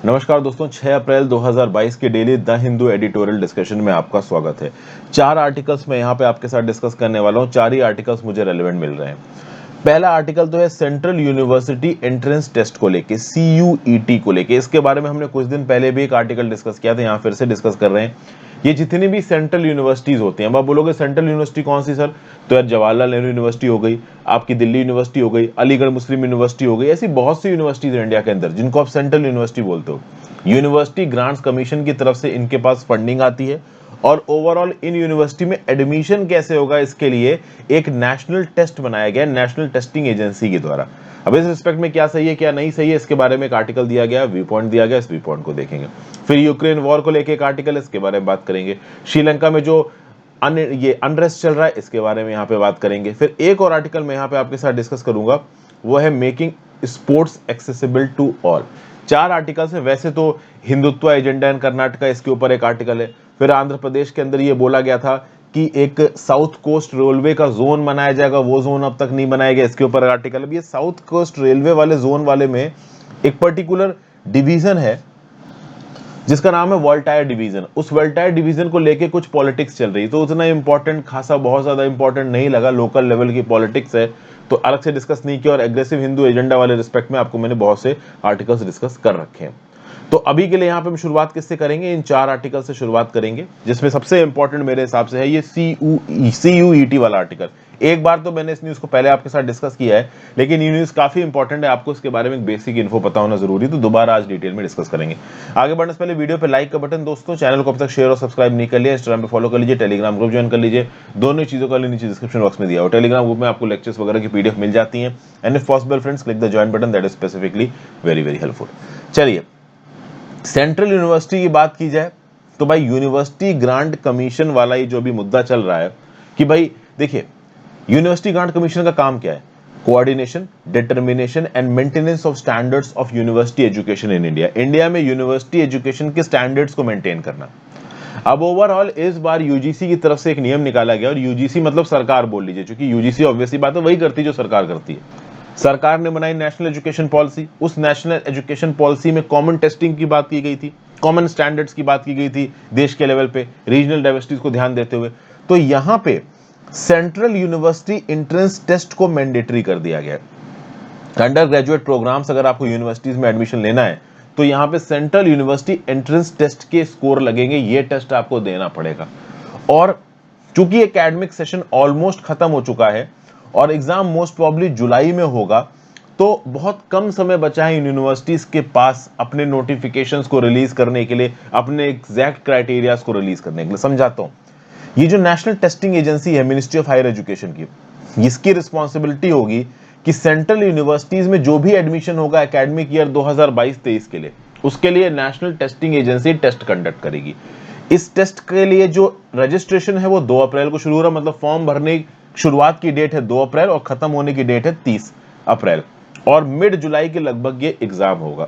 नमस्कार दोस्तों, 6 अप्रैल 2022 के daily the Hindu editorial discussion में आपका स्वागत है। 4 आर्टिकल्स मैं यहाँ पे आपके साथ डिस्कस करने वाला हूँ। 4 ही आर्टिकल्स मुझे रेलेवेंट मिल रहे हैं। पहला आर्टिकल तो है सेंट्रल यूनिवर्सिटी एंट्रेंस टेस्ट को लेके, CUET को लेके। इसके बारे में हमने कुछ दिन पहले भी एक आर्टिकल डिस्कस किया था, यहाँ फिर से डिस्कस कर रहे हैं। ये जितनी भी सेंट्रल यूनिवर्सिटीज होती हैं, अब आप बोलोगे सेंट्रल यूनिवर्सिटी कौन सी सर, तो यार जवाहरलाल नेहरू यूनिवर्सिटी हो गई, आपकी दिल्ली यूनिवर्सिटी हो गई, अलीगढ़ मुस्लिम यूनिवर्सिटी हो गई। ऐसी बहुत सी यूनिवर्सिटीज है इंडिया के अंदर जिनको आप सेंट्रल यूनिवर्सिटी बोलते हो। यूनिवर्सिटी ग्रांट्स कमीशन की तरफ से इनके पास फंडिंग आती है और ओवरऑल इन यूनिवर्सिटी में एडमिशन कैसे होगा इसके लिए एक नेशनल टेस्ट बनाया गया नेशनल टेस्टिंग एजेंसी के द्वारा। अब इस रिस्पेक्ट में क्या सही है क्या नहीं सही है, इसके बारे में एक आर्टिकल दिया गया, व्यू पॉइंट दिया गया, इस व्यू पॉइंट को देखेंगे। फिर यूक्रेन वॉर को लेकर एक आर्टिकल, इसके बारे में बात करेंगे। श्रीलंका में जो ये अनरेस्ट चल रहा है, इसके बारे में यहाँ पे बात करेंगे। फिर एक और आर्टिकल मैं यहाँ पे आपके साथ डिस्कस करूंगा, वो है making sports accessible to all. 4 articles है। वैसे तो हिंदुत्व एजेंडा इन कर्नाटका, इसके ऊपर एक आर्टिकल है। फिर आंध्र प्रदेश के अंदर ये बोला गया था कि एक साउथ कोस्ट रेलवे का जोन बनाया जाएगा, वो जोन अब तक नहीं बनाया गया, इसके ऊपर आर्टिकल। अब ये साउथ कोस्ट रेलवे वाले जोन वाले में एक पर्टिकुलर डिवीजन है जिसका नाम है वोल्टायर डिवीजन। उस वोल्टायर डिवीजन को लेके कुछ पॉलिटिक्स चल रही, तो उतना इंपॉर्टेंट खासा बहुत ज्यादा इंपॉर्टेंट नहीं लगा। लोकल लेवल की पॉलिटिक्स है तो अलग से डिस्कस नहीं किया, और एग्रेसिव हिंदू एजेंडा वाले रिस्पेक्ट में आपको मैंने बहुत से आर्टिकल्स डिस्कस कर रखे हैं। तो अभी के लिए यहाँ पे हम शुरुआत किससे करेंगे, इन 4 आर्टिकल से शुरुआत करेंगे, जिसमें सबसे इंपॉर्टेंट मेरे हिसाब से है ये CUET वाला आर्टिकल। एक बार तो मैंने इस न्यूज को पहले आपके साथ डिस्कस किया है, लेकिन ये न्यूज काफी इंपॉर्टेंट है, आपको इसके बारे में बेसिक इन्फो पता होना जरूरी, तो दोबारा आज डिटेल में डिस्कस करेंगे। आगे बढ़ने से पहले वीडियो पे लाइक का बटन, दोस्तों चैनल को अब तक शेयर और सब्सक्राइब नहीं कर लिया, इंस्टाग्राम पे फॉलो कर लीजिए, टेलीग्राम ग्रुप ज्वाइन कर लीजिए। दोनों चीजों का लिंक नीचे डिस्क्रिप्शन बॉक्स में दिया हो। टेलीग्राम ग्रुप में आपको लेक्चर्स वगैरह की PDF मिल जाती है। And if possible friends, click the join button, that is specifically very very helpful. चलिए, सेंट्रल यूनिवर्सिटी की बात की जाए तो भाई यूनिवर्सिटी ग्रांट कमीशन वाला ही जो भी मुद्दा चल रहा है कि भाई देखिए, यूनिवर्सिटी ग्रांट कमीशन का काम क्या है, coordination, determination and maintenance of standards of university education in India. India में यूनिवर्सिटी एजुकेशन के स्टैंडर्ड्स को मेंटेन करना। अब ओवरऑल इस बार यूजीसी की तरफ से एक नियम निकाला गया, और यूजीसी मतलब सरकार बोल लीजिए, क्योंकि यूजीसी ऑब्वियसली बात है वही करती है जो सरकार करती है। सरकार ने बनाई नेशनल एजुकेशन पॉलिसी। उस नेशनल एजुकेशन पॉलिसी में कॉमन टेस्टिंग की बात की गई थी, कॉमन स्टैंडर्ड्स की बात की गई थी देश के लेवल पे, रीजनल डाइवर्सिटीज को ध्यान देते हुए। तो यहां पे सेंट्रल यूनिवर्सिटी एंट्रेंस टेस्ट को मैंडेटरी कर दिया गया है। अंडर ग्रेजुएट प्रोग्राम्स अगर आपको यूनिवर्सिटीज में एडमिशन लेना है तो यहां पे सेंट्रल यूनिवर्सिटी एंट्रेंस टेस्ट के स्कोर लगेंगे, ये टेस्ट आपको देना पड़ेगा। और चूंकि एकेडमिक सेशन ऑलमोस्ट खत्म हो चुका है और एग्जाम मोस्ट प्रोबेबली जुलाई में होगा, तो बहुत कम समय बचा है यूनिवर्सिटीज के पास अपने नोटिफिकेशंस को रिलीज करने के लिए, अपने एग्जैक्ट क्राइटेरियाज को रिलीज करने के लिए। समझाता हूं, ये जो नेशनल टेस्टिंग एजेंसी है मिनिस्ट्री ऑफ हायर एजुकेशन की, इसकी रिस्पॉन्सिबिलिटी होगी कि सेंट्रल यूनिवर्सिटीज में जो भी एडमिशन होगा एकेडमिक ईयर 2022-23 के लिए, उसके लिए National Testing Agency test conduct करेगी। इस टेस्ट के लिए जो रजिस्ट्रेशन है वो 2 अप्रैल को शुरू हो रहा, मतलब फॉर्म भरने की शुरुआत की डेट है 2 अप्रैल और खत्म होने की डेट है 30 अप्रैल, और मिड जुलाई के लगभग ये एग्जाम होगा।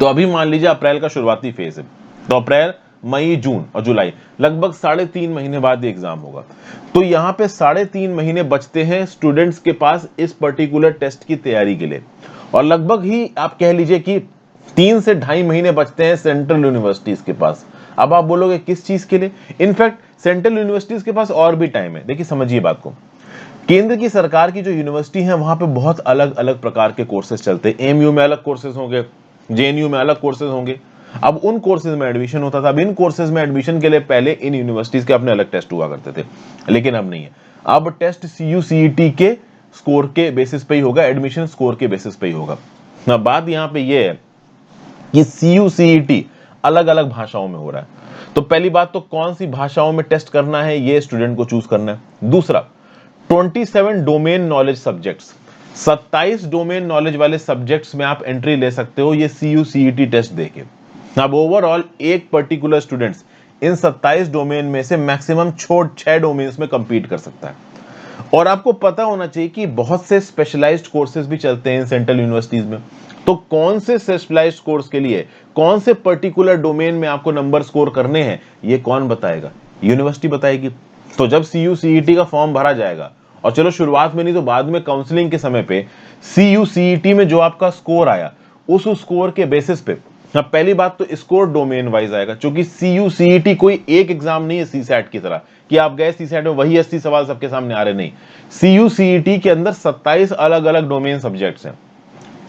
तो अभी मान लीजिए अप्रैल का शुरुआती फेज है, तो अप्रैल, मई, जून और जुलाई, लगभग 3.5 महीने बाद ये एग्जाम होगा। तो यहाँ पे 3.5 महीने बचते हैं स्टूडेंट्स के पास इस पर्टिकुलर टेस्ट की तैयारी के लिए, और लगभग ही आप कह लीजिए कि 3 से 2.5 महीने बचते हैं सेंट्रल यूनिवर्सिटीज के पास। अब आप बोलोगे किस चीज के लिए, इनफैक्ट सेंट्रल यूनिवर्सिटीज के पास और भी टाइम है। देखिए समझिए बात को, केंद्र की सरकार की जो यूनिवर्सिटी है वहां पे बहुत अलग अलग प्रकार के कोर्सेज चलते हैं। एमयू में अलग कोर्सेज होंगे, जेएनयू में अलग कोर्सेज होंगे। अब उन कोर्सेज में एडमिशन होता था, अब इन कोर्सेज में एडमिशन के लिए पहले इन यूनिवर्सिटीज के अपने अलग टेस्ट हुआ करते थे, लेकिन अब नहीं है। अब टेस्ट CUCET के स्कोर के बेसिस पे ही होगा, एडमिशन स्कोर के बेसिस पे ही होगा। अब बात यहाँ पे ये है कि CUCET अलग अलग भाषाओं में हो रहा है। तो पहली बात तो कौन सी भाषाओं में टेस्ट करना है ये स्टूडेंट को चूज करना है। दूसरा, 27 domain knowledge subjects, 27 domain knowledge वाले सब्जेक्ट्स में आप एंट्री ले सकते हो ये CUCET टेस्ट देके। अब ओवरऑल एक पर्टिकुलर स्टूडेंट्स इन 27 डोमेन में से मैक्सिमम 6 डोमेन्स में कंपीट कर सकता है। और आपको पता होना चाहिए कि बहुत से स्पेशलाइज्ड कोर्सेज भी चलते हैं सेंट्रल यूनिवर्सिटीज में। तो कौन से स्पेशलाइज्ड कोर्स के लिए कौन से पर्टिकुलर डोमेन में आपको नंबर स्कोर करने हैं, ये कौन बताएगा, यूनिवर्सिटी बताएगी। तो जब CUCET का फॉर्म भरा जाएगा, और चलो शुरुआत में नहीं तो बाद में काउंसलिंग के समय पे CUCET में जो आपका स्कोर आया, उस स्कोर के बेसिस पे अब पहली बात तो स्कोर डोमेन वाइज आएगा, क्योंकि CU-CET कोई एक एग्जाम नहीं है CSAT की तरह कि आप गए CSAT में वही 80 सवाल सबके सामने आ रहे, नहीं। CU-CET के अंदर 27 अलग अलग डोमेन सब्जेक्ट्स हैं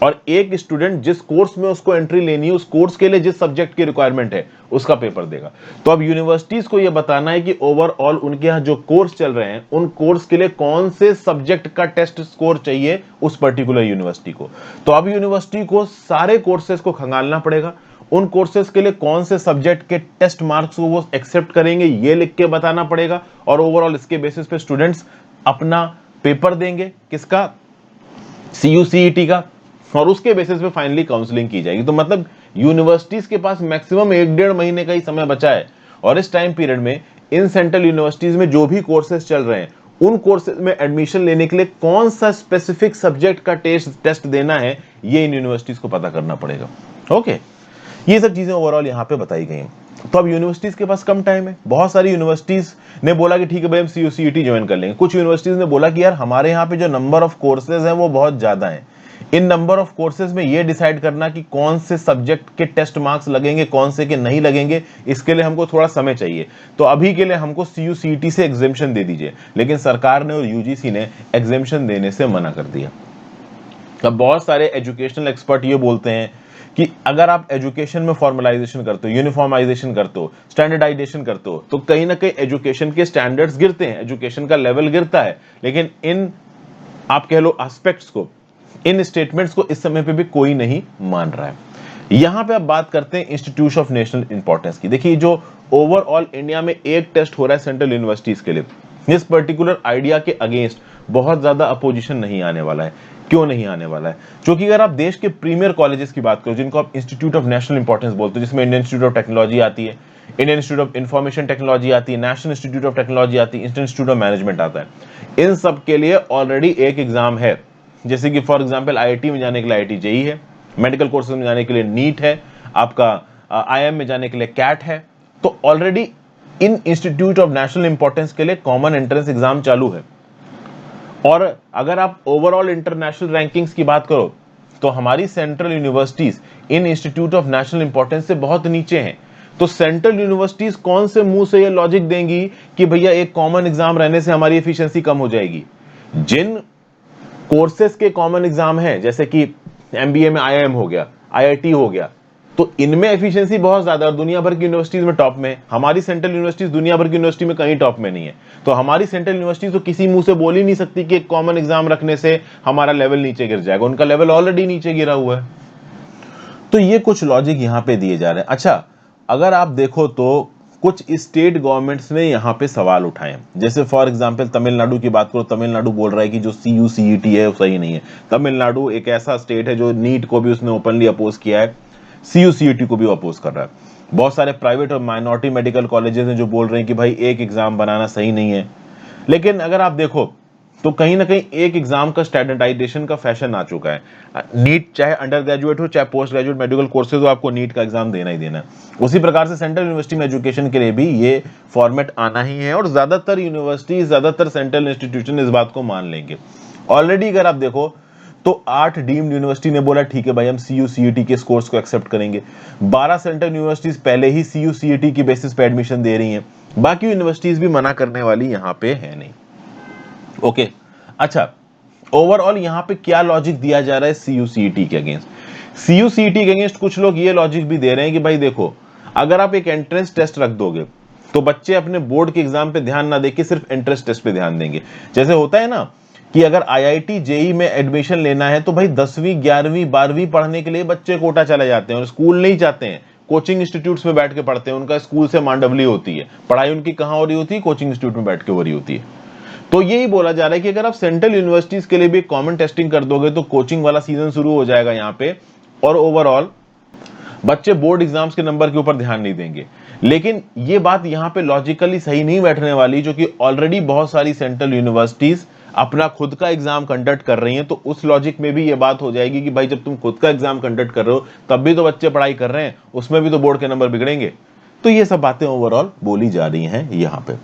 और एक स्टूडेंट जिस कोर्स में उसको एंट्री लेनी है, उस कोर्स के लिए जिस सब्जेक्ट की रिक्वायरमेंट है उसका पेपर देगा। तो अब यूनिवर्सिटीज को यह बताना है कि ओवरऑल उनके यहां जो कोर्स चल रहे हैं उन कोर्स के लिए कौन से सब्जेक्ट का टेस्ट स्कोर चाहिए उस पर्टिकुलर यूनिवर्सिटी को। तो अब यूनिवर्सिटी को सारे कोर्सेज को खंगालना पड़ेगा, उन कोर्सेज के लिए कौन से सब्जेक्ट के टेस्ट मार्क्स को वो एक्सेप्ट करेंगे ये लिख के बताना पड़ेगा, और ओवरऑल इसके बेसिस पे स्टूडेंट्स अपना पेपर देंगे, किसका, CU-CET का, और उसके बेसिस पे फाइनली काउंसलिंग की जाएगी। तो मतलब यूनिवर्सिटीज के पास मैक्सिमम 1-1.5 महीने का ही समय बचा है, और इस टाइम पीरियड में इन सेंट्रल यूनिवर्सिटीज में जो भी कोर्सेज चल रहे हैं उन कोर्सेज में एडमिशन लेने के लिए कौन सा स्पेसिफिक सब्जेक्ट का टेस्ट देना है ये इन यूनिवर्सिटीज को पता करना पड़ेगा। ओके, ये सब चीजें ओवरऑल यहाँ पे बताई गई हैं। तो अब यूनिवर्सिटीज के पास कम टाइम है। बहुत सारी यूनिवर्सिटीज ने बोला कि ठीक है भाई हम CU-CET ज्वाइन कर लेंगे। कुछ यूनिवर्सिटीज ने बोला कि यार हमारे यहाँ पे जो नंबर ऑफ कोर्सेज हैं वो बहुत ज्यादा हैं, इन नंबर ऑफ कोर्सेज में ये डिसाइड करना कि कौन से सब्जेक्ट के टेस्ट मार्क्स लगेंगे कौन से के नहीं लगेंगे, इसके लिए हमको थोड़ा समय चाहिए, तो अभी के लिए हमको CU-CET से एग्जेम्पशन दे दीजिए। लेकिन सरकार ने और UGC ने एग्जेम्पशन देने से मना कर दिया। अब बहुत सारे एजुकेशनल एक्सपर्ट ये बोलते हैं कि अगर आप एजुकेशन में फॉर्मलाइजेशन करते हो, यूनिफॉर्माइजेशन करते हो, स्टैंडर्डाइजेशन करते हो, तो कहीं ना कहीं एजुकेशन के स्टैंडर्ड्स गिरते हैं, एजुकेशन का लेवल गिरता है। लेकिन इन आप कह लो एस्पेक्ट्स को, इन स्टेटमेंट्स को इस समय पे भी कोई नहीं मान रहा है। यहां पे अब बात करते हैं इंस्टीट्यूट ऑफ नेशनल इंपॉर्टेंस की। देखिए जो ओवरऑल इंडिया में एक टेस्ट हो रहा है सेंट्रल यूनिवर्सिटीज के लिए, इस पर्टिकुलर आइडिया के अगेंस्ट बहुत ज्यादा अपोजिशन नहीं आने वाला है। क्यों नहीं आने वाला है? क्योंकि अगर आप देश के प्रीमियर कॉलेजेस की बात करो जिनको आप इंस्टीट्यूट ऑफ नेशनल इंपॉर्टेंस बोलते हो, जिसमें इंडियन इंस्टीट्यूट ऑफ टेक्नोलॉजी आती है, Indian institute of information technology आती है, नेशनल इंस्टीट्यूट ऑफ टेक्नोलॉजी आती है, इंडियन इंस्टीट्यूट ऑफ मैनेजमेंट आता है, इन सब के लिए ऑलरेडी एक एग्जाम है। जैसे कि फॉर एग्जांपल IIT में जाने के लिए IIT JEE है, मेडिकल कोर्सेज में जाने के लिए NEET है, आपका IIM में जाने के लिए CAT है। तो already in institute of national importance के लिए कॉमन एंट्रेंस एग्जाम चालू है। और अगर आप ओवरऑल इंटरनेशनल रैंकिंग्स की बात करो तो हमारी central universities in institute of national importance से बहुत नीचे हैं। तो सेंट्रल यूनिवर्सिटीज कौन से मुंह से ये लॉजिक देंगी कि भैया एक कॉमन एग्जाम रहने से हमारी एफिशिएंसी कम हो जाएगी? जिन कोर्सेज के कॉमन एग्जाम है जैसे कि MBA में IIM हो गया, IIT हो गया, तो इनमें एफिशिएंसी बहुत ज्यादा और दुनिया भर की यूनिवर्सिटीज में टॉप में। हमारी सेंट्रल यूनिवर्सिटीज दुनिया भर की यूनिवर्सिटी में कहीं टॉप में नहीं है। तो हमारी सेंट्रल यूनिवर्सिटीज तो किसी मुंह से बोल ही नहीं सकती कि एक कॉमन एग्जाम रखने से हमारा लेवल नीचे गिर जाएगा। उनका लेवल ऑलरेडी नीचे गिरा हुआ है। तो ये कुछ लॉजिक यहाँ पे दिए जा रहे हैं। अच्छा, अगर आप देखो तो कुछ स्टेट गवर्नमेंट्स ने यहाँ पे सवाल उठाए, जैसे फॉर एग्जांपल तमिलनाडु की बात करो, तमिलनाडु बोल रहा है कि जो CU-CET है वो सही नहीं है। तमिलनाडु एक ऐसा स्टेट है जो नीट को भी उसने ओपनली अपोज किया है, CU-CET को भी अपोज कर रहा है। बहुत सारे प्राइवेट और माइनॉरिटी मेडिकल कॉलेजेस हैं जो बोल रहे हैं कि भाई एक एग्जाम बनाना सही नहीं है। लेकिन अगर आप देखो तो कहीं ना कहीं एक एग्जाम का स्टैंडर्डाइजेशन का फैशन आ चुका है। नीट चाहे अंडर ग्रेजुएट हो चाहे पोस्ट ग्रेजुएट मेडिकल कोर्सेज हो, आपको नीट का एग्जाम देना ही देना है। उसी प्रकार से सेंट्रल यूनिवर्सिटी में एजुकेशन के लिए भी ये फॉर्मेट आना ही है और ज्यादातर यूनिवर्सिटी, ज्यादातर सेंट्रल इंस्टीट्यूशन इस बात को मान लेंगे। ऑलरेडी अगर आप देखो तो 8 डीम्ड यूनिवर्सिटी ने बोला ठीक है भाई हम CU-CET के स्कोर्स को एक्सेप्ट करेंगे। 12 सेंट्रल यूनिवर्सिटीज पहले ही CU-CET की बेसिस पे एडमिशन दे रही हैं। बाकी यूनिवर्सिटीज भी मना करने वाली यहाँ पे है नहीं। ओके, अच्छा, ओवरऑल यहां पे क्या लॉजिक दिया जा रहा है CU-CET के अगेंस्ट? CU-CET के अगेंस्ट कुछ लोग ये लॉजिक भी दे रहे हैं कि भाई देखो, अगर आप एक एंट्रेंस टेस्ट रख दोगे तो बच्चे अपने बोर्ड के एग्जाम पे ध्यान ना देके सिर्फ एंट्रेंस टेस्ट पे ध्यान देंगे। जैसे होता है ना कि अगर IIT JEE में एडमिशन लेना है तो भाई 10वीं 11वीं 12वीं पढ़ने के लिए बच्चे कोटा चले जाते हैं और स्कूल नहीं जाते हैं, कोचिंग इंस्टीट्यूट्स में बैठ के पढ़ते हैं। उनका स्कूल से मांडवली होती है, पढ़ाई उनकी कहां हो रही होती है? कोचिंग इंस्टीट्यूट में बैठ के हो रही होती है। तो यही बोला जा रहा है कि अगर आप सेंट्रल यूनिवर्सिटीज के लिए भी कॉमन टेस्टिंग कर दोगे तो कोचिंग वाला सीजन शुरू हो जाएगा यहाँ पे, और ओवरऑल बच्चे बोर्ड एग्जाम्स के नंबर के ऊपर ध्यान नहीं देंगे। लेकिन ये बात यहाँ पे लॉजिकली सही नहीं बैठने वाली, जो कि ऑलरेडी बहुत सारी सेंट्रल यूनिवर्सिटीज अपना खुद का एग्जाम कंडक्ट कर रही हैं। तो उस लॉजिक में भी ये बात हो जाएगी कि भाई जब तुम खुद का एग्जाम कंडक्ट कर रहे हो तब भी तो बच्चे पढ़ाई कर रहे हैं, उसमें भी तो बोर्ड के नंबर बिगड़ेंगे। तो ये सब बातें ओवरऑल बोली जा रही हैं यहाँ पे।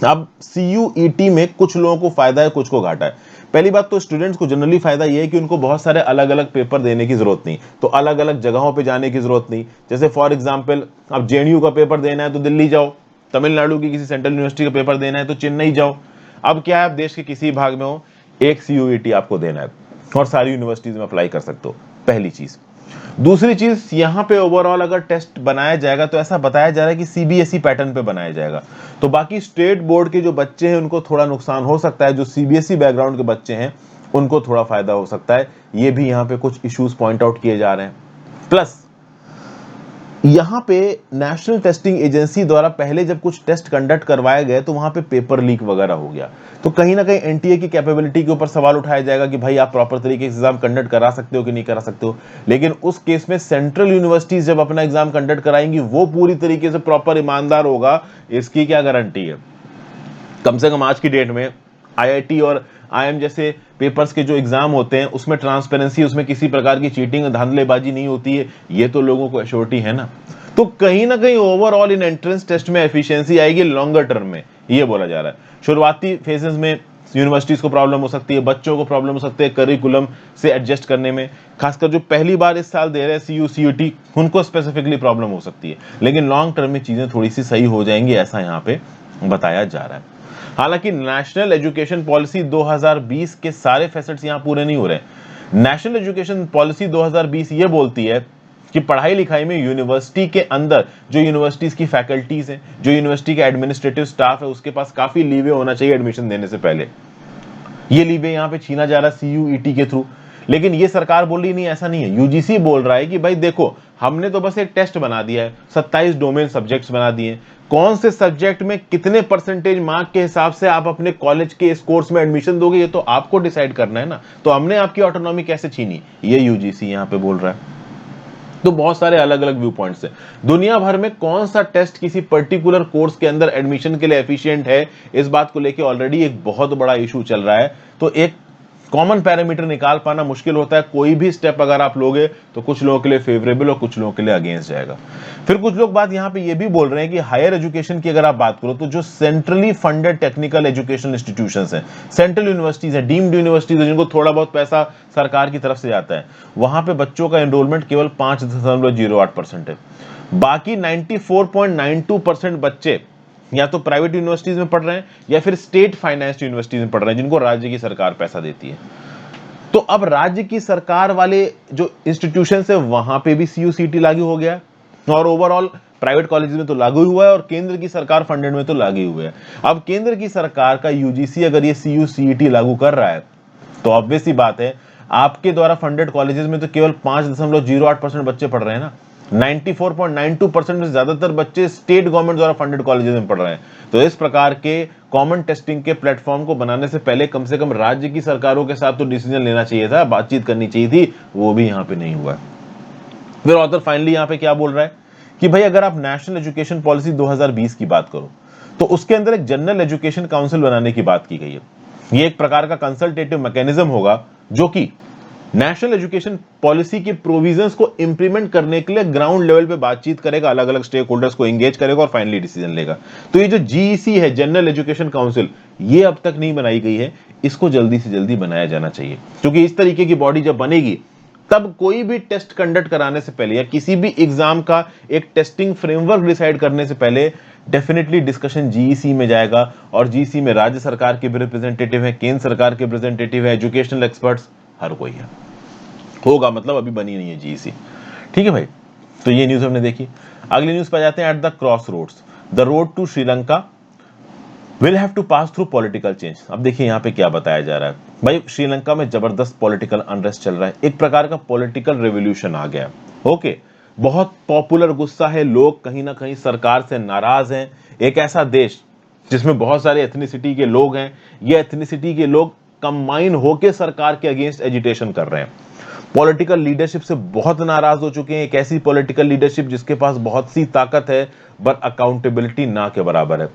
अब CUET में कुछ लोगों को फायदा है, कुछ को घाटा है। पहली बात तो स्टूडेंट्स को जनरली फायदा ये है कि उनको बहुत सारे अलग अलग पेपर देने की जरूरत नहीं, तो अलग अलग जगहों पे जाने की जरूरत नहीं। जैसे फॉर एग्जांपल अब JNU का पेपर देना है तो दिल्ली जाओ, तमिलनाडु की किसी सेंट्रल यूनिवर्सिटी का पेपर देना है तो चेन्नई जाओ। अब क्या है, आप देश के किसी भाग में हो, एक CUET आपको देना है और सारी यूनिवर्सिटीज में अप्लाई कर सकते हो, पहली चीज। दूसरी चीज, यहां पे ओवरऑल अगर टेस्ट बनाया जाएगा तो ऐसा बताया जा रहा है कि CBSE पैटर्न पे बनाया जाएगा, तो बाकी स्टेट बोर्ड के जो बच्चे हैं उनको थोड़ा नुकसान हो सकता है, जो CBSE बैकग्राउंड के बच्चे हैं उनको थोड़ा फायदा हो सकता है। ये भी यहां पे कुछ इश्यूज पॉइंट आउट किए जा रहे हैं। प्लस यहां पे नेशनल टेस्टिंग एजेंसी द्वारा पहले जब कुछ टेस्ट कंडक्ट करवाए गए तो वहां पे पेपर लीक वगैरह हो गया, तो कहीं ना कहीं NTA की कैपेबिलिटी के ऊपर सवाल उठाया जाएगा कि भाई आप प्रॉपर तरीके से एग्जाम कंडक्ट करा सकते हो कि नहीं करा सकते हो। लेकिन उस केस में सेंट्रल यूनिवर्सिटीज जब अपना एग्जाम कंडक्ट कराएंगी वो पूरी तरीके से प्रॉपर ईमानदार होगा, इसकी क्या गारंटी है। कम से कम आज की डेट में IIT और IIM जैसे पेपर्स के जो एग्जाम होते हैं उसमें ट्रांसपेरेंसी, उसमें किसी प्रकार की चीटिंग धांधलेबाजी नहीं होती है, ये तो लोगों को एश्योरिटी है ना। तो कहीं ना कहीं ओवरऑल इन एंट्रेंस टेस्ट में एफिशिएंसी आएगी लॉन्गर टर्म में, ये बोला जा रहा है। शुरुआती फेजेस में यूनिवर्सिटीज को प्रॉब्लम हो सकती है, बच्चों को प्रॉब्लम हो सकती है करिकुलम से एडजस्ट करने में, खासकर जो पहली बार इस साल दे रहे हैं CUET उनको स्पेसिफिकली प्रॉब्लम हो सकती है, लेकिन लॉन्ग टर्म में चीजें थोड़ी सी सही हो जाएंगी, ऐसा यहाँ पे बताया जा रहा है। हालांकि नेशनल एजुकेशन पॉलिसी 2020 के सारे फैसेट्स यहां पूरे नहीं हो रहे। नेशनल एजुकेशन पॉलिसी 2020 ये बोलती है कि पढ़ाई लिखाई में यूनिवर्सिटी के अंदर जो यूनिवर्सिटीज की फैकल्टीज हैं, जो यूनिवर्सिटी का एडमिनिस्ट्रेटिव स्टाफ है, उसके पास काफी लीवे होना चाहिए एडमिशन देने से पहले। ये लीवे यहां पे छीना जा रहा है CUET के थ्रू, लेकिन ये सरकार बोल रही नहीं, ऐसा नहीं है। UGC बोल रहा है कि भाई देखो, हमने तो बस एक टेस्ट बना दिया है, 27 डोमेन सब्जेक्ट्स बना दिए, कौन से सब्जेक्ट में कितने परसेंटेज मार्क के हिसाब से आप अपने कॉलेज के इस कोर्स में एडमिशन दोगे, ये तो आपको डिसाइड करना है ना, तो हमने आपकी ऑटोनॉमी कैसे छीनी, ये UGC यहां पे बोल रहा है। तो बहुत सारे अलग अलग व्यू पॉइंट्स हैं। दुनिया भर में कौन सा टेस्ट किसी पर्टिकुलर कोर्स के अंदर एडमिशन के लिए एफिशिएंट है, इस बात को लेके ऑलरेडी एक बहुत बड़ा इशू चल रहा है। तो एक कॉमन पैरामीटर निकाल पाना मुश्किल होता है। कोई भी स्टेप अगर आप लोगे तो कुछ लोगों के लिए फेवरेबल और कुछ लोगों के लिए अगेंस्ट जाएगा। फिर कुछ लोग बात यहां पे ये भी बोल रहे हैं कि हायर एजुकेशन की अगर आप बात करो तो जो centrally funded technical education institutions हैं, सेंट्रल यूनिवर्सिटीज हैं, डीम्ड यूनिवर्सिटीज हैं, जिनको थोड़ा बहुत पैसा सरकार की तरफ से जाता है, वहां पे बच्चों का एनरोलमेंट केवल 5.08% है। बाकी 94.92% बच्चे या तो प्राइवेट यूनिवर्सिटीज में पढ़ रहे हैं या फिर स्टेट फाइनेंस्ड यूनिवर्सिटीज में पढ़ रहे हैं, जिनको राज्य की सरकार पैसा देती है। तो अब राज्य की सरकार वाले जो इंस्टीट्यूशन है वहां पे भी CUET लागू हो गया, और ओवरऑल प्राइवेट कॉलेज में तो लागू हुआ है और केंद्र की सरकार फंडेड में तो लागू हुआ है। अब केंद्र की सरकार का UGC अगर ये CUET लागू कर रहा है तो ऑब्वियस सी बात है आपके द्वारा फंडेड कॉलेजेस में तो केवल 5.08% बच्चे पढ़ रहे हैं ना। 94.92% से ज्यादातर बच्चे स्टेट गवर्नमेंट द्वारा फंडेड कॉलेजेस में पढ़ रहे हैं। तो इस प्रकार के कॉमन टेस्टिंग के प्लेटफॉर्म को बनाने से पहले कम से कम राज्य की सरकारों के साथ तो डिसीजन लेना चाहिए था, बातचीत करनी चाहिए थी, वो भी यहाँ पे नहीं हुआ। फिर ऑथर फाइनली यहाँ पे क्या बोल रहा है कि भाई अगर आप नेशनल एजुकेशन पॉलिसी 2020 की बात करो तो उसके अंदर एक जनरल एजुकेशन काउंसिल बनाने की बात की गई है। ये एक प्रकार का कंसल्टेटिव मैकेनिज्म होगा जो कि नेशनल एजुकेशन पॉलिसी के प्रोविजंस को इंप्लीमेंट करने के लिए ग्राउंड लेवल पे बातचीत करेगा, अलग अलग स्टेक होल्डर्स को एंगेज करेगा और फाइनली डिसीजन लेगा। तो ये जो GEC है, जनरल एजुकेशन काउंसिल, ये अब तक नहीं बनाई गई है, इसको जल्दी से जल्दी बनाया जाना चाहिए, क्योंकि इस तरीके की बॉडी जब बनेगी तब कोई भी टेस्ट कंडक्ट कराने से पहले या किसी भी एग्जाम का एक टेस्टिंग फ्रेमवर्क डिसाइड करने से पहले डेफिनेटली डिस्कशन GEC में जाएगा, और GEC में राज्य सरकार के भी रिप्रेजेंटेटिव है, केंद्र सरकार के रिप्रेजेंटेटिव है, एजुकेशनल एक्सपर्ट्स, हर कोई है, होगा, मतलब अभी बनी नहीं है GEC। ठीक है भाई, तो ये न्यूज हमने देखी। अगली न्यूज पर जाते हैं। At the crossroads the road to Sri Lanka will have to pass through political change. अब देखिए यहाँ पे क्या बताया जा रहा है भाई, श्रीलंका में जबरदस्त पॉलिटिकल अनरेस्ट चल रहा है, एक प्रकार का पॉलिटिकल रेवोल्यूशन आ गया। ओके, बहुत पॉपुलर गुस्सा है, लोग कहीं ना कहीं सरकार से नाराज हैं। एक ऐसा देश जिसमें बहुत सारे एथनिसिटी के लोग हैं, ये एथनिसिटी के लोग कंबाइन होकर सरकार के अगेंस्ट एजिटेशन कर रहे हैं, पॉलिटिकल लीडरशिप से बहुत नाराज हो चुके हैं। एक ऐसी पॉलिटिकल लीडरशिप जिसके पास बहुत सी ताकत है बट अकाउंटेबिलिटी ना के बराबर है।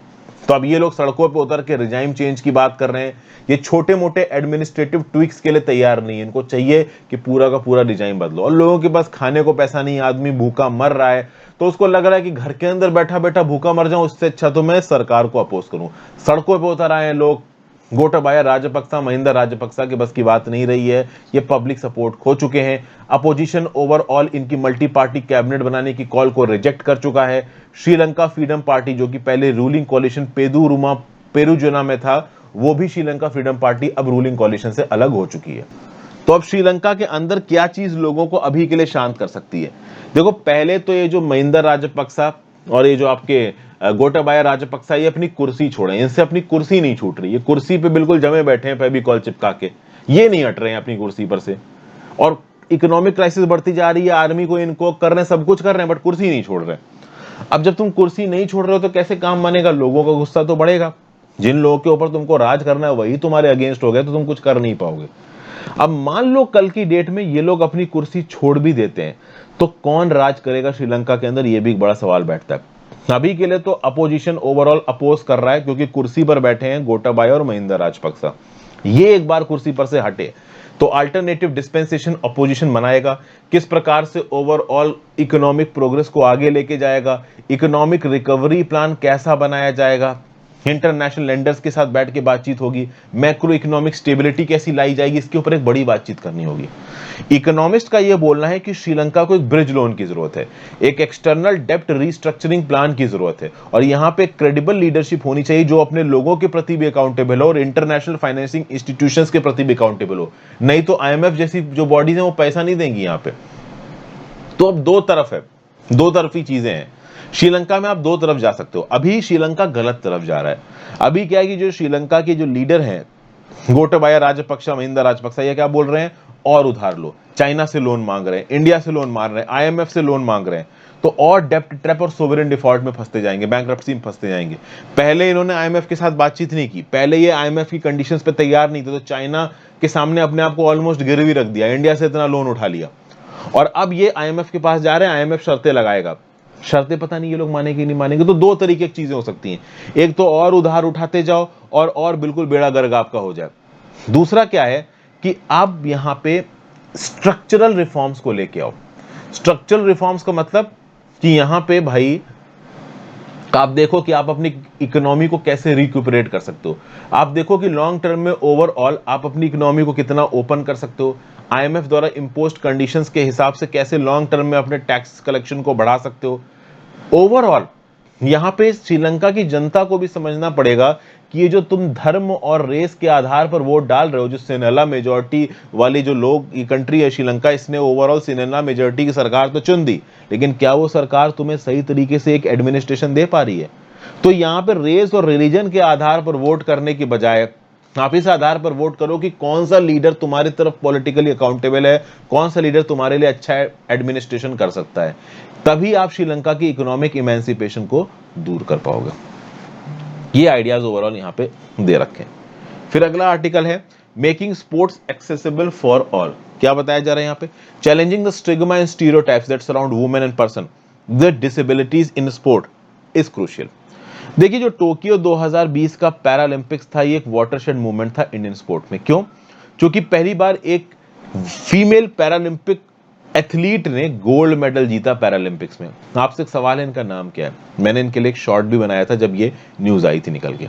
तो अब ये लोग सड़कों पे उतर के रिजाइम चेंज की बात कर रहे हैं। ये छोटे मोटे एडमिनिस्ट्रेटिव ट्विक्स के लिए तैयार नहीं है, इनको चाहिए कि पूरा का पूरा रिजाइम बदलो। और लोगों के पास खाने को पैसा नहीं, आदमी भूखा मर रहा है, तो उसको लग रहा है कि घर के अंदर बैठा बैठा भूखा मर जाऊं, उससे अच्छा तो मैं सरकार को अपोज करूं। सड़कों पर उतर आए हैं लोग। गोटाबाया राजपक्सा, महिंदा राजपक्सा के बस की बात नहीं रही है, ये पब्लिक सपोर्ट खो चुके हैं। अपोजिशन ओवरऑल इनकी मल्टी पार्टी कैबिनेट बनाने की कॉल को रिजेक्ट कर चुका है। श्रीलंका फ्रीडम पार्टी, जो कि पहले रूलिंग कोalition पेरूजुना में था, वो भी श्रीलंका फ्रीडम पार्टी अब रूलिंग कोalition से अलग हो चुकी है। तो अब श्रीलंका के अंदर क्या चीज लोगों को अभी के लिए शांत कर सकती है? देखो, पहले तो ये जो महिंदा राजपक्सा और ये जो आपके गोटाबाया राजपक्सा, ये अपनी कुर्सी छोड़े, इनसे अपनी कुर्सी नहीं छूट रही। ये कुर्सी पे बिल्कुल जमे बैठे हैं फेविकॉल चिपका के, ये नहीं हट रहे हैं अपनी कुर्सी पर से। और इकोनॉमिक क्राइसिस बढ़ती जा रही है, आर्मी को इनको कर रहे हैं, सब कुछ कर रहे हैं, बट कुर्सी नहीं छोड़ रहे। अब जब तुम कुर्सी नहीं छोड़ रहे हो तो कैसे काम बनेगा? लोगों का गुस्सा तो बढ़ेगा। जिन लोगों के ऊपर तुमको राज करना है वही तुम्हारे अगेंस्ट हो गए, तो तुम कुछ कर नहीं पाओगे। अब मान लो कल की डेट में ये लोग अपनी कुर्सी छोड़ भी देते हैं, तो कौन राज करेगा श्रीलंका के अंदर? ये भी एक बड़ा सवाल बैठता है। अभी के लिए तो अपोजिशन ओवरऑल अपोज कर रहा है, क्योंकि कुर्सी पर बैठे हैं गोटाबाया और महिंदा राजपक्सा। ये एक बार कुर्सी पर से हटे तो अल्टरनेटिव डिस्पेंसेशन अपोजिशन बनाएगा। किस प्रकार से ओवरऑल इकोनॉमिक प्रोग्रेस को आगे लेके जाएगा, इकोनॉमिक रिकवरी प्लान कैसा बनाया जाएगा, इंटरनेशनल लेंडर्स के साथ बैठ के बातचीत होगी, मैक्रो इकोनॉमिक स्टेबिलिटी कैसी लाई जाएगी, इसके ऊपर एक बड़ी बातचीत करनी होगी। इकोनॉमिस्ट का यह बोलना है कि श्रीलंका को एक ब्रिज लोन की जरूरत है, एक एक्सटर्नल डेप्ट रीस्ट्रक्चरिंग प्लान की जरूरत है, और यहां पे क्रेडिबल लीडरशिप होनी चाहिए जो अपने लोगों के प्रति भी अकाउंटेबल हो और इंटरनेशनल फाइनेंसिंग इंस्टीट्यूशंस के प्रति भी अकाउंटेबल हो। नहीं तो आईएमएफ जैसी जो बॉडीज हैं वो पैसा नहीं देंगी यहां पे। तो अब दो तरफ है, दो तरफी चीजें हैं। श्रीलंका में आप दो तरफ जा सकते हो। अभी श्रीलंका गलत तरफ जा रहा है। अभी क्या है कि जो श्रीलंका के जो लीडर हैं गोटाबाया राजपक्सा, महिंदा राजपक्सा, ये क्या बोल रहे हैं? और उधार लो। चाइना से लोन मांग रहे हैं, इंडिया से लोन मांग रहे हैं, आईएमएफ से लोन मांग रहे हैं, तो और डेप्ट ट्रैप और सोवरेन डिफॉल्ट में फंसते जाएंगे, बैंकरप्सी में फंसते जाएंगे। पहले इन्होंने आईएमएफ के साथ बातचीत नहीं की, पहले ये आईएमएफ की कंडीशंस पे तैयार नहीं थे, तो चाइना के सामने अपने आप को ऑलमोस्ट गिरवी रख दिया, इंडिया से इतना लोन उठा लिया, और अब ये आईएमएफ के पास जा रहे हैं, आईएमएफ शर्तें लगाएगा। शर्तें पता नहीं ये लोग मानेंगे नहीं मानेंगे। तो दो तरीके की चीजें हो सकती हैं, एक तो और उधार उठाते जाओ और बिल्कुल बेड़ा गर्क आपका हो जाए। दूसरा क्या है कि आप यहां पे स्ट्रक्चरल रिफॉर्म्स को लेके आओ। स्ट्रक्चरल रिफॉर्म्स का मतलब कि यहां पे भाई आप देखो कि आप अपनी इकोनॉमी को कैसे रिक्यूपरेट कर सकते हो। आप देखो कि लॉन्ग टर्म में ओवरऑल आप अपनी इकोनॉमी को कितना ओपन कर सकते हो, आईएमएफ द्वारा इंपोज्ड कंडीशंस के हिसाब से कैसे लॉन्ग टर्म में अपने टैक्स कलेक्शन को बढ़ा सकते हो। ओवरऑल यहां पे श्रीलंका की जनता को भी समझना पड़ेगा कि ये जो तुम धर्म और रेस के आधार पर वोट डाल रहे हो, जो सिनेला मेजॉरिटी वाली जो लोग, ये कंट्री है श्रीलंका, इसने ओवरऑल सिनेला मेजॉरिटी की सरकार तो चुन दी, लेकिन क्या वो सरकार तुम्हें सही तरीके से एक एडमिनिस्ट्रेशन दे पा रही है? तो यहाँ पर रेस और रिलीजन के आधार पर वोट करने की बजाय आप इस आधार पर वोट करो कि कौन सा लीडर तुम्हारी तरफ पॉलिटिकली अकाउंटेबल है, कौन सा लीडर तुम्हारे लिए अच्छा एडमिनिस्ट्रेशन कर सकता है। तभी आप श्रीलंका की इकोनॉमिक इमेंसिपेशन को दूर कर पाओगे। ये आइडियाज ओवरऑल यहाँ पे दे रखे हैं। फिर अगला आर्टिकल है making sports accessible for all. क्या बताया जा रहा है यहाँ पे? Challenging the stigma and stereotypes that surround women and person with disabilities in sport is crucial. देखिए, जो टोक्यो 2020 का पैरालंपिक्स था, ये एक वाटरशेड मूवमेंट था इंडियन स्पोर्ट में। क्यों? क्योंकि पहली बार एक फीमेल पैरालंपिक एथलीट ने गोल्ड मेडल जीता पैरालंपिक्स में। आपसे एक सवाल है, इनका नाम क्या है? मैंने इनके लिए एक शॉर्ट भी बनाया था जब ये न्यूज आई थी निकल के।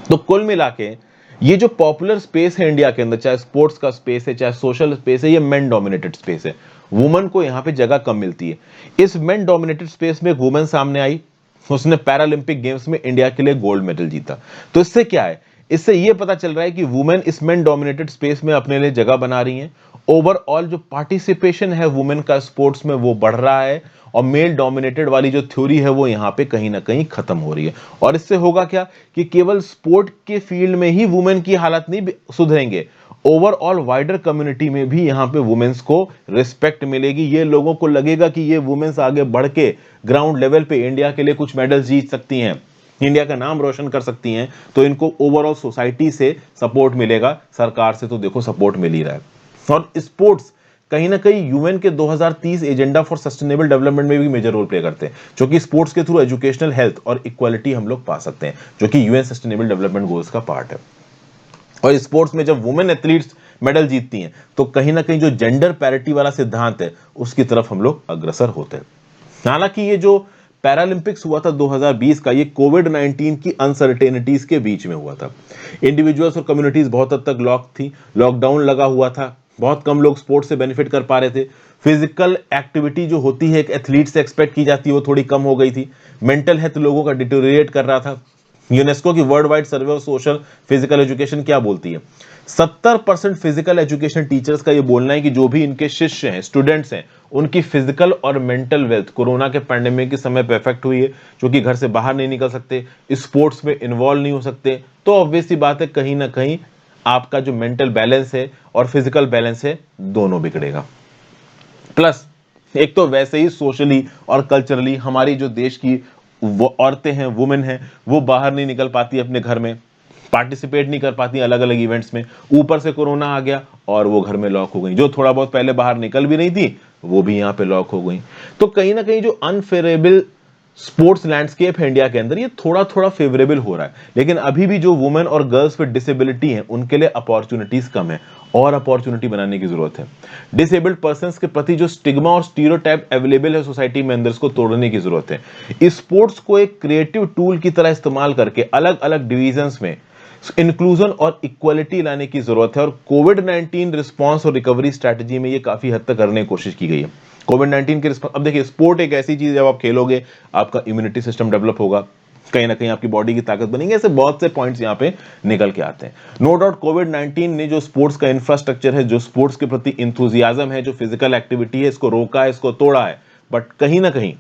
तो कुल मिला के ये जो पॉपुलर स्पेस है इंडिया के अंदर, चाहे स्पोर्ट्स का स्पेस है, चाहे सोशल स्पेस है, ये मेन डोमिनेटेड स्पेस है। वुमन को यहाँ पे जगह कम मिलती है। इस मेन डोमिनेटेड स्पेस में एक वुमन सामने आई, उसने पैरालंपिक गेम्स में इंडिया के लिए गोल्ड मेडल जीता। तो इससे क्या है? इससे ये पता चल रहा है कि वुमेन इस मेन डोमिनेटेड स्पेस में अपने लिए जगह बना रही हैं। ओवरऑल जो पार्टिसिपेशन है वुमेन का स्पोर्ट्स में वो बढ़ रहा है, और मेल डोमिनेटेड वाली जो थ्योरी है वो यहाँ पे कहीं ना कहीं खत्म हो रही है। और इससे होगा क्या कि केवल स्पोर्ट के फील्ड में ही वुमेन की हालत नहीं सुधरेंगे, ओवरऑल वाइडर कम्युनिटी में भी यहाँ पे वुमेन्स को रिस्पेक्ट मिलेगी। ये लोगों को लगेगा कि ये वुमेन्स आगे बढ़ के ग्राउंड लेवल पे इंडिया के लिए कुछ मेडल जीत सकती हैं, इंडिया का नाम रोशन कर सकती हैं। तो इनको ओवरऑल सोसाइटी से सपोर्ट मिलेगा, सरकार से तो देखो सपोर्ट मिल ही रहा है। और स्पोर्ट्स कहीं ना कहीं यूएन के 2030 एजेंडा फॉर सस्टेनेबल डेवलपमेंट में भी मेजर रोल प्ले करते हैं, जो कि स्पोर्ट्स के थ्रू एजुकेशनल, हेल्थ और इक्वालिटी हम लोग पा सकते हैं, जो कि यूएन सस्टेनेबल डेवलपमेंट गोल्स का पार्ट है। और स्पोर्ट्स में जब वुमेन एथलीट्स मेडल जीतती हैं तो कहीं ना कहीं जो जेंडर पैरिटी वाला सिद्धांत है उसकी तरफ हम लोग अग्रसर होते हैं। हालांकि ये जो पैरालंपिक्स हुआ था 2020 का, ये कोविड-19 की अनसर्टेनिटीज के बीच में हुआ था। इंडिविजुअल्स और कम्युनिटीज बहुत हद तक लॉक थी, लॉकडाउन लगा हुआ था, बहुत कम लोग स्पोर्ट्स से बेनिफिट कर पा रहे थे। फिजिकल एक्टिविटी जो होती है एक एथलीट से एक्सपेक्ट की जाती है वो थोड़ी कम हो गई थी। मेंटल हेल्थ लोगों का डिटोरिएट कर रहा था। यूनेस्को की world wide survey of social physical education क्या बोलती है? 70% फिजिकल एजुकेशन टीचर्स का ये बोलना है कि जो भी इनके शिष्य हैं, स्टूडेंट्स हैं, उनकी फिजिकल और मेंटल वेल्थ कोरोना के पैंडेमिक के समय पे इफेक्ट हुई है, जो कि घर से बाहर नहीं निकल सकते, स्पोर्ट्स में इन्वॉल्व नहीं हो सकते। तो ऑब्वियसली बात है, कहीं ना कहीं आपका जो मेंटल बैलेंस है और फिजिकल बैलेंस है दोनों बिगड़ेगा। प्लस एक तो वैसे ही सोशली और कल्चरली हमारी जो देश की वो औरतें हैं, वुमेन हैं, वो बाहर नहीं निकल पाती, अपने घर में पार्टिसिपेट नहीं कर पाती अलग अलग इवेंट्स में। ऊपर से कोरोना आ गया और वो घर में लॉक हो गई। जो थोड़ा बहुत पहले बाहर निकल भी नहीं थी वो भी यहाँ पे लॉक हो गई। तो कहीं ना कहीं जो अनफेवरेबल स्पोर्ट्स लैंडस्केप है इंडिया के अंदर, ये थोड़ा थोड़ा फेवरेबल हो रहा है। लेकिन अभी भी जो वुमेन और गर्ल्स विद डिसेबिलिटी हैं उनके लिए अपॉर्चुनिटीज कम है और अपॉर्चुनिटी बनाने की जरूरत है। डिसेबल्ड पर्संस के प्रति जो स्टिग्मा और स्टीरियोटाइप अवेलेबल है सोसाइटी में अंदर, इसको तोड़ने की जरूरत है। स्पोर्ट्स को एक क्रिएटिव टूल की तरह इस्तेमाल करके अलग अलग डिवीजन्स में इंक्लूजन और इक्वालिटी लाने की जरूरत है। और कोविड-19 रिस्पांस और रिकवरी स्ट्रेटजी में ये काफी हद तक करने की कोशिश की गई है। कोविड-19 के रिस्पांस, अब देखिए स्पोर्ट एक ऐसी चीज, जब आप खेलोगे आपका इम्यूनिटी सिस्टम डेवलप होगा, कहीं ना कहीं आपकी बॉडी की ताकत बनेगी। ऐसे बहुत से पॉइंट्स यहाँ पे निकल के आते हैं। नो डाउट कोविड-19 ने जो स्पोर्ट्स का इंफ्रास्ट्रक्चर है, जो स्पोर्ट्स के प्रति इंथुजियाज्म है, जो फिजिकल एक्टिविटी है, इसको रोका है, इसको तोड़ा है। बट कहीं ना कहीं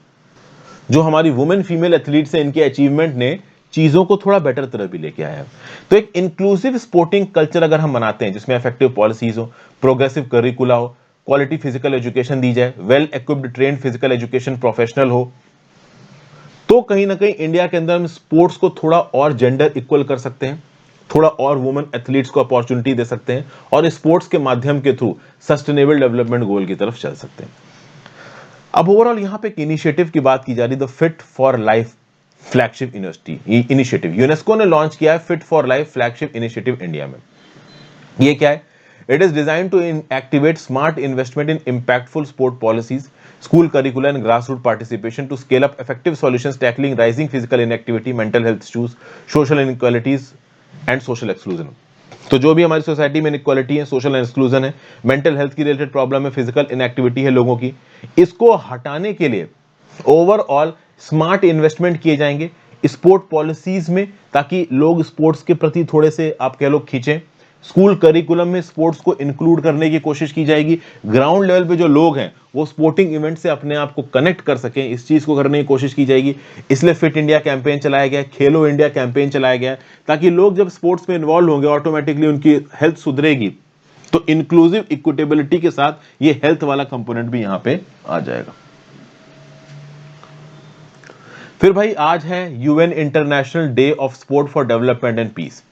जो हमारी वुमेन फीमेल एथलीट्स हैं, इनके अचीवमेंट ने चीजों को थोड़ा बेटर तरह भी लेके आया है। तो एक इंक्लूसिव स्पोर्टिंग कल्चर अगर हम बनाते हैं जिसमें इफेक्टिव पॉलिसीज हो, प्रोग्रेसिव करिकुला हो, क्वालिटी फिजिकल एजुकेशन दी जाए, well equipped trained physical education professional हो, तो कहीं ना कहीं इंडिया के अंदर हम स्पोर्ट्स को थोड़ा और जेंडर इक्वल कर सकते हैं, थोड़ा और वुमेन एथलीट्स को अपॉर्चुनिटी दे सकते हैं और स्पोर्ट्स के माध्यम के थ्रू सस्टेनेबल डेवलपमेंट गोल की तरफ चल सकते हैं। अब ओवरऑल यहां पे एक इनिशिएटिव की बात की जा रही है, the fit for life flagship initiative. UNESCO ने लॉन्च किया है fit for life flagship initiative India में। ये क्या है? It is design to activate smart investment in impactful sport policies, school curricular and grassroot participation to scale up effective solutions tackling rising physical inactivity, mental health issues, social inequalities and social exclusion. तो जो भी हमारी society में inequality है, social exclusion है, mental health की related problem है, physical inactivity है लोगों की, इसको हटाने के लिए ओवरऑल स्मार्ट इन्वेस्टमेंट किए जाएंगे स्पोर्ट पॉलिसीज में, ताकि लोग स्पोर्ट्स के प्रति थोड़े से आप कह लो खींचें। स्कूल करिकुलम में स्पोर्ट्स को इंक्लूड करने की कोशिश की जाएगी। ग्राउंड लेवल पे जो लोग हैं वो स्पोर्टिंग इवेंट से अपने आप को कनेक्ट कर सकें, इस चीज को करने की कोशिश की जाएगी। इसलिए फिट इंडिया कैंपेन चलाया गया है, खेलो इंडिया कैंपेन चलाया गया है, ताकि लोग जब स्पोर्ट्स में इन्वॉल्व होंगे ऑटोमेटिकली उनकी हेल्थ सुधरेगी। तो इंक्लूसिव इक्विटेबिलिटी के साथ ये हेल्थ वाला कंपोनेंट भी यहां पे आ जाएगा। फिर भाई आज है UN international day of sport for development and peace.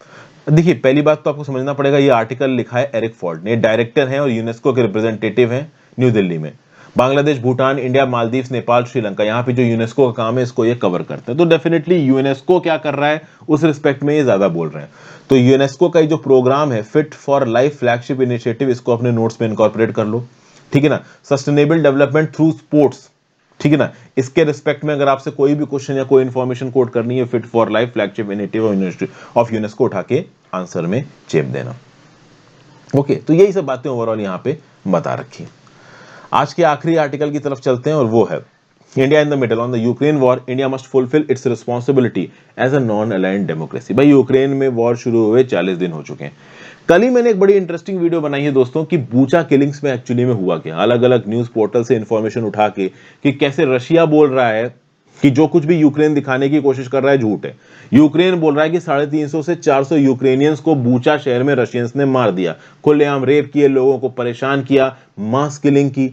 देखिए पहली बात तो आपको समझना पड़ेगा, ये आर्टिकल लिखा है एरिक फोर्ड ने, डायरेक्टर हैं और यूनेस्को के रिप्रेजेंटेटिव हैं न्यू दिल्ली में। बांग्लादेश, भूटान, इंडिया, मालदीव्स, नेपाल, श्रीलंका, यहाँ पे जो यूनेस्को का काम है इसको ये कवर करते हैं। तो डेफिनेटली यूनेस्को क्या कर रहा है उस रिस्पेक्ट में ये ज्यादा बोल रहे हैं। तो यूनेस्को का जो प्रोग्राम है fit for life flagship initiative, इसको अपने नोट्स में इनकॉर्पोरेट कर लो, ठीक है ना। सस्टेनेबल डेवलपमेंट थ्रू स्पोर्ट्स, ठीक है ना। इसके रिस्पेक्ट में अगर आपसे कोई भी क्वेश्चन या कोई इंफॉर्मेशन कोट करनी है, fit for life flagship initiative of UNESCO उठा के आंसर में चेप देना। ओके, तो यही सब बातें ओवरऑल यहां पे बता रखी है। आज के आखिरी आर्टिकल की तरफ चलते हैं और वो है India in the middle on the Ukraine war, India must fulfil its responsibility as a non aligned democracy. भाई यूक्रेन में वॉर शुरू हुए 40 दिन हो चुके हैं। कल ही मैंने एक बड़ी इंटरेस्टिंग वीडियो बनाई है दोस्तों कि बूचा किलिंग्स में एक्चुअली में हुआ क्या, अलग अलग न्यूज पोर्टल से इंफॉर्मेशन उठा के कि कैसे रशिया बोल रहा है कि जो कुछ भी यूक्रेन दिखाने की कोशिश कर रहा है झूठ है। यूक्रेन बोल रहा है कि 350 से 400 यूक्रेनियंस को बूचा शहर में रशियंस ने मार दिया, खुलेआम रेप किए, लोगों को परेशान किया, मास किलिंग की।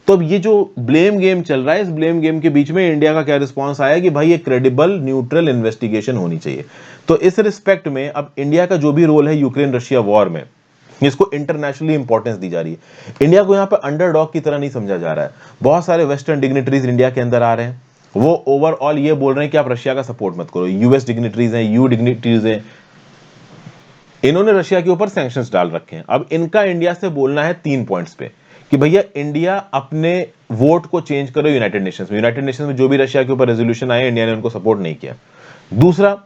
तो अब ये जो ब्लेम गेम चल रहा है, इस ब्लेम गेम के बीच में इंडिया का क्या रिस्पांस आया कि भाई ये क्रेडिबल न्यूट्रल इन्वेस्टिगेशन होनी चाहिए। तो इस रिस्पेक्ट में अब इंडिया का जो भी रोल है यूक्रेन रशिया वॉर में, इसको इंटरनेशनली इंपॉर्टेंस दी जा रही है। इंडिया को यहाँ पे अंडरडॉग की तरह नहीं समझा जा रहा है। बहुत सारे वेस्टर्न डिग्निटरीज इंडिया के अंदर आ रहे हैं, वो ओवरऑल ये बोल रहे हैं कि आप रशिया का सपोर्ट मत करो। यूएस डिग्निटरीज हैं, यू डिग्निटरीज हैं, इन्होंने रशिया के ऊपर सैंक्शंस डाल रखे हैं। अब इनका इंडिया से बोलना है 3 पॉइंट्स पे कि भैया इंडिया अपने वोट को चेंज करो यूनाइटेड नेशंस में। यूनाइटेड नेशंस में जो भी रशिया के ऊपर रेजोल्यूशन आए, इंडिया ने उनको सपोर्ट नहीं किया। दूसरा,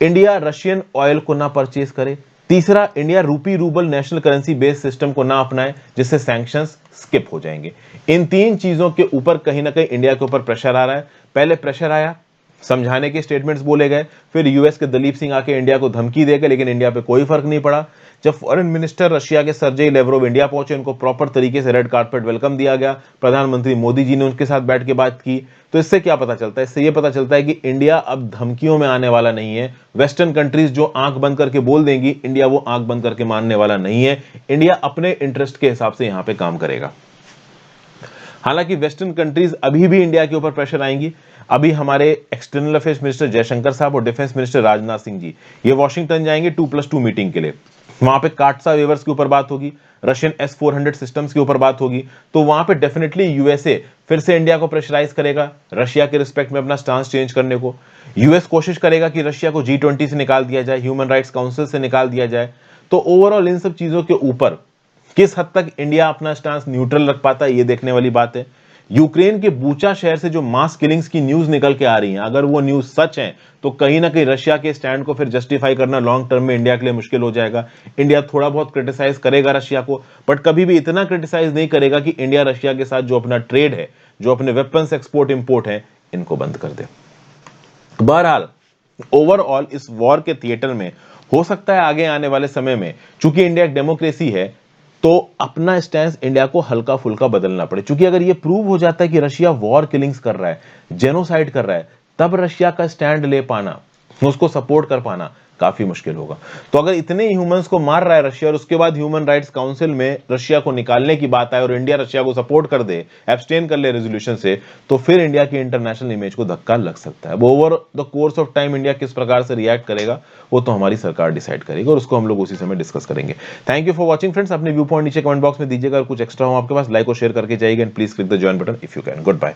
इंडिया रशियन ऑयल को ना परचेज करे। तीसरा, इंडिया रूपी rouble national currency based system को ना अपनाए, जिससे सैंक्शंस स्किप हो जाएंगे। इन 3 चीजों के ऊपर कहीं ना कहीं इंडिया के ऊपर प्रेशर आ रहा है। पहले प्रेशर आया, समझाने के स्टेटमेंट्स बोले गए, फिर यूएस के दलीप सिंह आके इंडिया को धमकी देगा, लेकिन इंडिया पे कोई फर्क नहीं पड़ा। जब फॉरेन मिनिस्टर रशिया के सर्जेई लेवरोव इंडिया पहुंचे, उनको प्रॉपर तरीके से रेड कार्पेट वेलकम दिया गया, प्रधानमंत्री मोदी जी ने उनके साथ बैठ के बात की। तो इससे क्या पता चलता है? इससे ये पता चलता है कि इंडिया अब धमकियों में आने वाला नहीं है। वेस्टर्न कंट्रीज जो आंख बंद करके बोल देंगी, इंडिया वो आंख बंद करके मानने वाला नहीं है। इंडिया अपने इंटरेस्ट के हिसाब से यहां पे काम करेगा। हालांकि वेस्टर्न कंट्रीज अभी भी इंडिया के ऊपर प्रेशर आएंगी। अभी हमारे एक्सटर्नल अफेयर्स मिनिस्टर जयशंकर साहब और डिफेंस मिनिस्टर राजनाथ सिंह जी ये वॉशिंगटन जाएंगे 2+2 मीटिंग के लिए। वहां पे काटसा वेवर्स के ऊपर बात होगी, रशियन S-400 सिस्टम्स के ऊपर बात होगी। तो वहां पे डेफिनेटली यूएसए फिर से इंडिया को प्रेशराइज करेगा रशिया के रिस्पेक्ट में अपना स्टांस चेंज करने को। यूएस कोशिश करेगा कि रशिया को G20 से निकाल दिया जाए, ह्यूमन राइट्स काउंसिल से निकाल दिया जाए। तो ओवरऑल इन सब चीजों के ऊपर किस हद तक इंडिया अपना स्टांस न्यूट्रल रख पाता है, ये देखने वाली बात है। यूक्रेन के बूचा शहर से जो मास किलिंग्स की न्यूज निकल के आ रही है, अगर वो न्यूज सच है तो कहीं ना कहीं रशिया के स्टैंड को फिर जस्टिफाई करना लॉन्ग टर्म में इंडिया के लिए मुश्किल हो जाएगा। इंडिया थोड़ा बहुत क्रिटिसाइज करेगा रशिया को, बट कभी भी इतना क्रिटिसाइज नहीं करेगा कि इंडिया रशिया के साथ जो अपना ट्रेड है, जो अपने वेपन्स एक्सपोर्ट इंपोर्ट है, इनको बंद कर दे। बहरहाल ओवरऑल इस वॉर के थिएटर में हो सकता है आगे आने वाले समय में, चूंकि इंडिया एक डेमोक्रेसी है, तो अपना स्टैंस इंडिया को हल्का फुल्का बदलना पड़े। क्योंकि अगर ये प्रूव हो जाता है कि रशिया वॉर किलिंग्स कर रहा है, जेनोसाइड कर रहा है, तब रशिया का स्टैंड ले पाना, उसको सपोर्ट कर पाना काफी मुश्किल होगा। तो अगर इतने ह्यूमंस को मार रहा है रशिया और उसके बाद ह्यूमन राइट्स काउंसिल में रशिया को निकालने की बात आए और इंडिया रशिया को सपोर्ट कर दे, एब्सटेन कर ले रेजोल्यूशन से, तो फिर इंडिया की इंटरनेशनल इमेज को धक्का लग सकता है। Over the course of time India किस प्रकार से रिएक्ट करेगा वो तो हमारी सरकार डिसाइड करेगी और उसको हम लोग उसी समय डिस्कस करेंगे। Thank you for watching friends. अपने व्यू पॉइंट नीचे कमेंट बॉक्स में दीजिएगा और कुछ एक्स्ट्रा हो आपके पास लाइक और शेयर करके जाइएगा and please click the join button if you can. Good bye.